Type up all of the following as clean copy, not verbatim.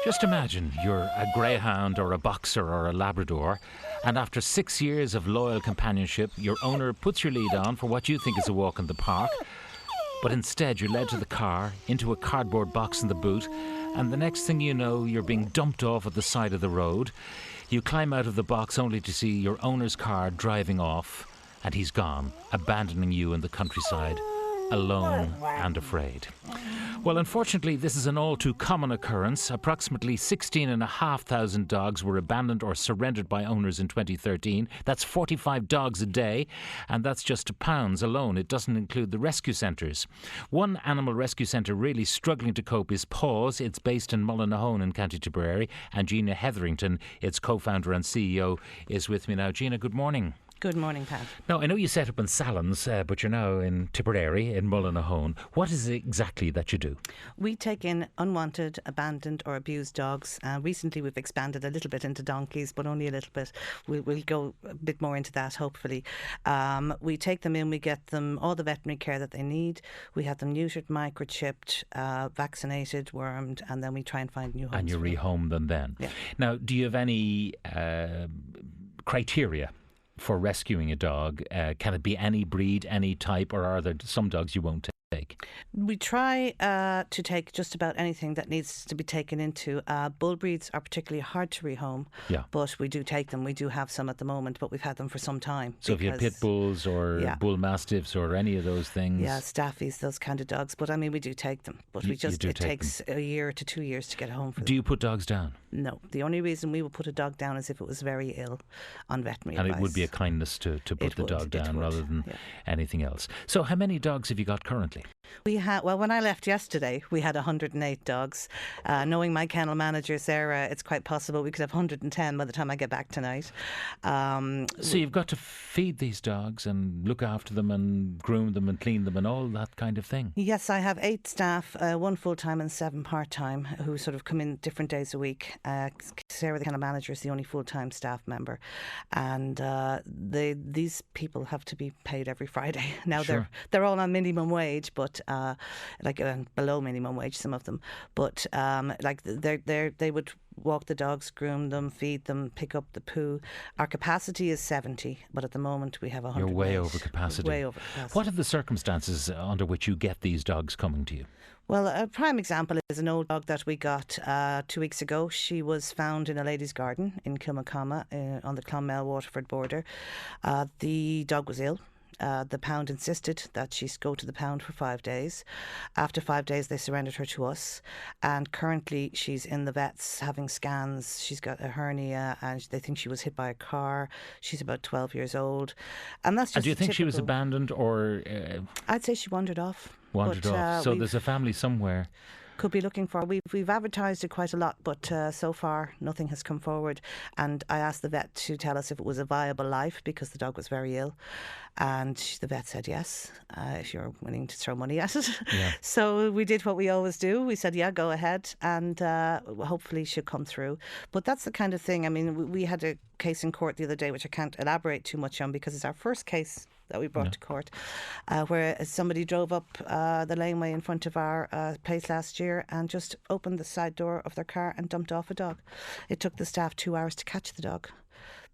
Just imagine you're a greyhound or a boxer or a Labrador, and after 6 years of loyal companionship, your owner puts your lead on for what you think is a walk in the park, but instead you're led to the car, into a cardboard box in the boot, and the next thing you know, you're being dumped off at the side of the road. You climb out of the box only to see your owner's car driving off, and he's gone, abandoning you in the countryside, alone and afraid. Well, unfortunately, this is an all too common occurrence. Approximately 16,500 dogs were abandoned or surrendered by owners in 2013. That's 45 dogs a day, and that's just pounds alone. It doesn't include the rescue centres. One animal rescue centre really struggling to cope is Paws. It's based in Mullinahone in County Tipperary, and Gina Hetherington, its co-founder and CEO, is with me now. Gina, good morning. Good morning, Pat. Now, I know you set up in Sallins, but you're now in Tipperary, in Mullinahone. What is it exactly that you do? We take in unwanted, abandoned or abused dogs. Recently we've expanded a little bit into donkeys, but only a little bit. We'll go a bit more into that, hopefully. We take them in, we get them all the veterinary care that they need. We have them neutered, microchipped, vaccinated, wormed, and then we try and find new homes. And you rehome them then? Yeah. Now, do you have any criteria for rescuing a dog? Can it be any breed, any type, or are there some dogs you won't take? We try to take just about anything that needs to be taken into. Bull breeds are particularly hard to rehome, but we do take them. We do have some at the moment, but we've had them for some time. So if you have pit bulls or bull mastiffs or any of those things? Yeah, staffies, those kind of dogs. But I mean, we do take them. But it takes a year to 2 years to get a home for them. Do you put dogs down? No. The only reason we would put a dog down is if it was very ill on veterinary advice. And it would be a kindness to put the dog down rather than anything else. So how many dogs have you got currently? When I left yesterday, we had 108 dogs. Knowing my kennel manager, Sarah, it's quite possible we could have 110 by the time I get back tonight. So you've got to feed these dogs and look after them and groom them and clean them and all that kind of thing. Yes, I have 8 staff, 1 full-time and 7 part-time, who sort of come in different days a week. Sarah, the kennel manager, is the only full-time staff member. And these people have to be paid every Friday. Now, sure. they're all on minimum wage, but below minimum wage, some of them. But they would walk the dogs, groom them, feed them, pick up the poo. Our capacity is 70, but at the moment we have 100. You're way over capacity. Way over capacity. What are the circumstances under which you get these dogs coming to you? Well, a prime example is an old dog that we got 2 weeks ago. She was found in a lady's garden in Kilmacama on the Clonmel-Waterford border. The dog was ill. The pound insisted that she go to the pound for 5 days. After 5 days, they surrendered her to us. And currently, she's in the vets having scans. She's got a hernia and they think she was hit by a car. She's about 12 years old. And that's just And do you think she was abandoned or... I'd say she wandered off. Wandered off. So there's a family somewhere. Could be looking for. We've advertised it quite a lot, but so far nothing has come forward. And I asked the vet to tell us if it was a viable life because the dog was very ill, and the vet said yes, if you're willing to throw money at it. Yeah. So we did what we always do. We said, yeah, go ahead, and hopefully she'll come through. But that's the kind of thing. I mean, we had a case in court the other day, which I can't elaborate too much on because it's our first case that we brought to court, where somebody drove up the laneway in front of our place last year and just opened the side door of their car and dumped off a dog. It took the staff 2 hours to catch the dog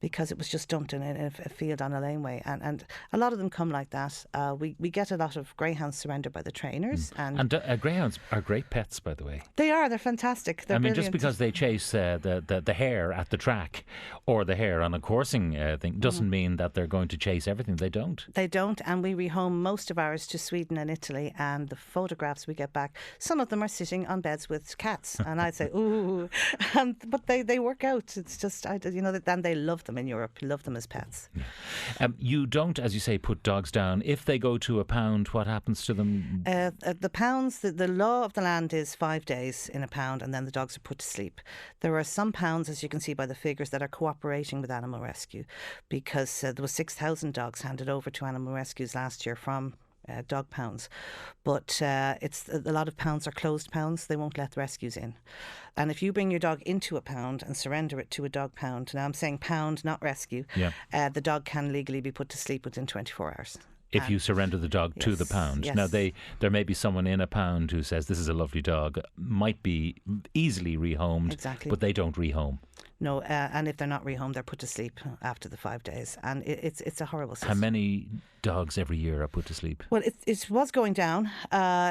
because it was just dumped in a field on a laneway. And a lot of them come like that. We get a lot of greyhounds surrendered by the trainers. And greyhounds are great pets, by the way. They are. They're fantastic. They're brilliant. Just because they chase the hare at the track or the hare on a coursing thing doesn't mean that they're going to chase everything. They don't. They don't. And we rehome most of ours to Sweden and Italy. And the photographs we get back, some of them are sitting on beds with cats. And I'd say, ooh. But they work out. It's just, and they love them in Europe. You love them as pets. Yeah. You don't, as you say, put dogs down. If they go to a pound, what happens to them? The pounds, the law of the land is 5 days in a pound and then the dogs are put to sleep. There are some pounds, as you can see by the figures, that are cooperating with animal rescue because there was 6,000 dogs handed over to animal rescues last year from dog pounds, but it's a lot of pounds are closed pounds. They won't let the rescues in. And if you bring your dog into a pound and surrender it to a dog pound, now I'm saying pound, not rescue, the dog can legally be put to sleep within 24 hours. if you surrender the dog to the pound. Yes. Now, there may be someone in a pound who says this is a lovely dog, might be easily rehomed, Exactly. but they don't rehome. No, and if they're not rehomed, they're put to sleep after the 5 days, and it's a horrible system. How many dogs every year are put to sleep? Well, it was going down.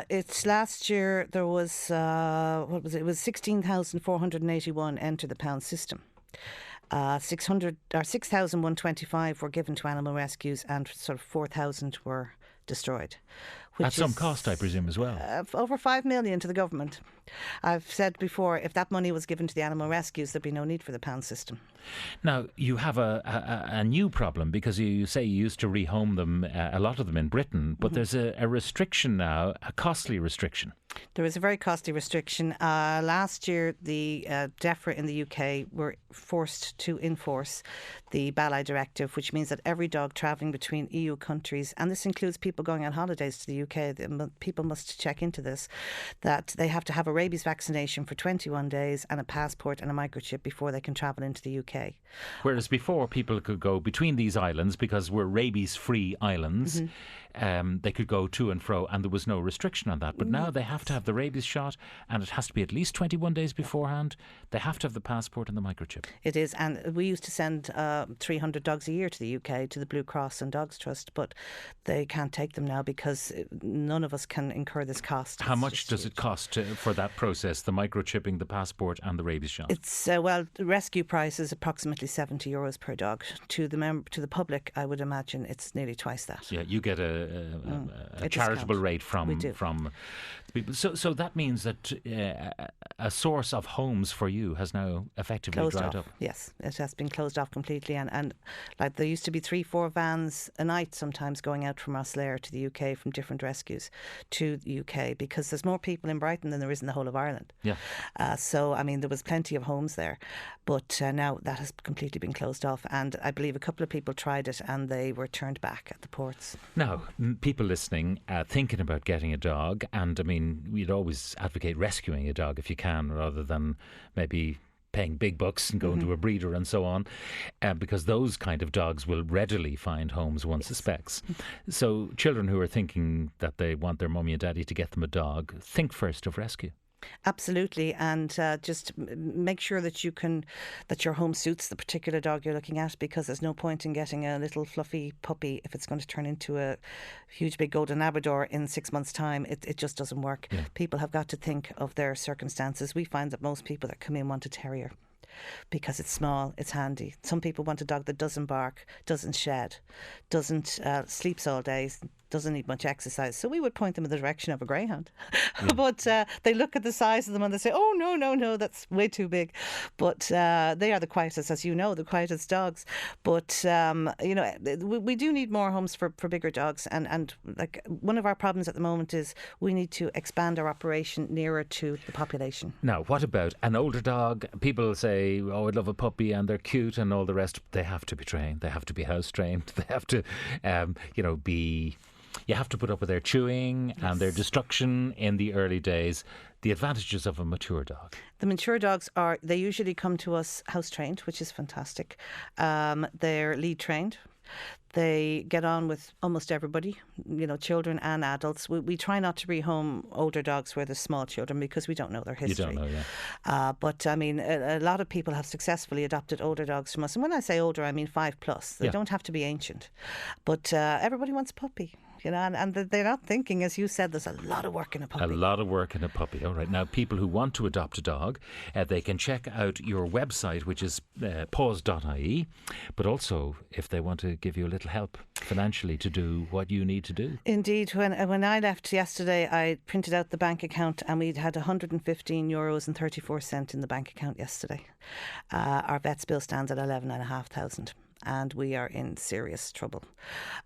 It's last year there was what was it? It was 16,481 entered the pound system. 6,125 were given to animal rescues, and sort of 4,000 were destroyed. At some cost, I presume, as well. Over 5 million to the government. I've said before, if that money was given to the animal rescues, there'd be no need for the pound system. Now, you have a new problem, because you say you used to rehome them, a lot of them in Britain, but there's a restriction now, a costly restriction. There is a very costly restriction. Last year, the DEFRA in the UK were forced to enforce the Balai Directive, which means that every dog travelling between EU countries, and this includes people going on holidays to the UK, people must check into this, that they have to have a rabies vaccination for 21 days and a passport and a microchip before they can travel into the UK. Whereas before, people could go between these islands because we're rabies-free islands. They could go to and fro, and there was no restriction on that. But now they have to have the rabies shot, and it has to be at least 21 days beforehand. They have to have the passport and the microchip. It is, and we used to send 300 dogs a year to the UK, to the Blue Cross and Dogs Trust, but they can't take them now because none of us can incur this cost. How much does it cost for that process, the microchipping, the passport and the rabies shot? It's, well, the rescue price is approximately €70 per dog. To the public, I would imagine it's nearly twice that. Yeah, you get a charitable rate from the people. So that means that a source of homes for you has now effectively closed dried off. up. Yes, it has been closed off completely, and like there used to be 3-4 vans a night sometimes going out from Rosslare to the UK from different rescues to the UK, because there's more people in Brighton than there is in the whole of Ireland. Yeah. So I mean, there was plenty of homes there, but now that has completely been closed off, and I believe a couple of people tried it and they were turned back at the ports. Now, people listening, thinking about getting a dog, and I mean, we'd always advocate rescuing a dog if you can, rather than maybe paying big bucks and going to a breeder and so on, because those kind of dogs will readily find homes, one suspects. So children who are thinking that they want their mummy and daddy to get them a dog, think first of rescue. Absolutely, and just make sure that your home suits the particular dog you're looking at, because there's no point in getting a little fluffy puppy if it's going to turn into a huge big golden Labrador in 6 months' time. It just doesn't work. Yeah. People have got to think of their circumstances. We find that most people that come in want a terrier, because it's small, it's handy. Some people want a dog that doesn't bark, doesn't shed, doesn't sleeps all day, doesn't need much exercise. So we would point them in the direction of a greyhound. Yeah. But they look at the size of them and they say, oh, no, that's way too big. But they are the quietest, as you know, the quietest dogs. But, we do need more homes for bigger dogs. And like one of our problems at the moment is we need to expand our operation nearer to the population. Now, what about an older dog? People say, oh, I'd love a puppy and they're cute and all the rest. They have to be trained. They have to be house trained. They have to, you have to put up with their chewing and their destruction in the early days. The advantages of a mature dog. The mature dogs they usually come to us house trained, which is fantastic. They're lead trained. They get on with almost everybody, children and adults. We try not to rehome older dogs where there's small children, because we don't know their history. You don't know, yeah. But I mean, a lot of people have successfully adopted older dogs from us. And when I say older, I mean 5+. They don't have to be ancient. But everybody wants a puppy. And they're not thinking, as you said, there's a lot of work in a puppy. A lot of work in a puppy. All right. Now, people who want to adopt a dog, they can check out your website, which is paws.ie. But also, if they want to give you a little help financially to do what you need to do. Indeed. When I left yesterday, I printed out the bank account, and we'd had €115.34 in the bank account yesterday. Our vet's bill stands at 11,500. And we are in serious trouble.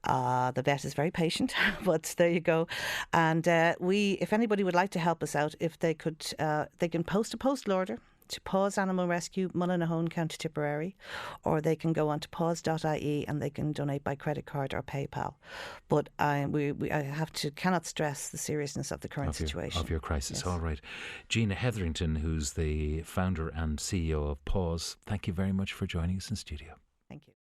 The vet is very patient, but there you go. And if anybody would like to help us out, if they could, they can post a postal order to Paws Animal Rescue, Mullinahone, County Tipperary, or they can go on to paws.ie and they can donate by credit card or PayPal. But I cannot stress the seriousness of the current situation. Of your crisis, yes. All right. Gina Hetherington, who's the founder and CEO of Paws, thank you very much for joining us in studio. Thank you.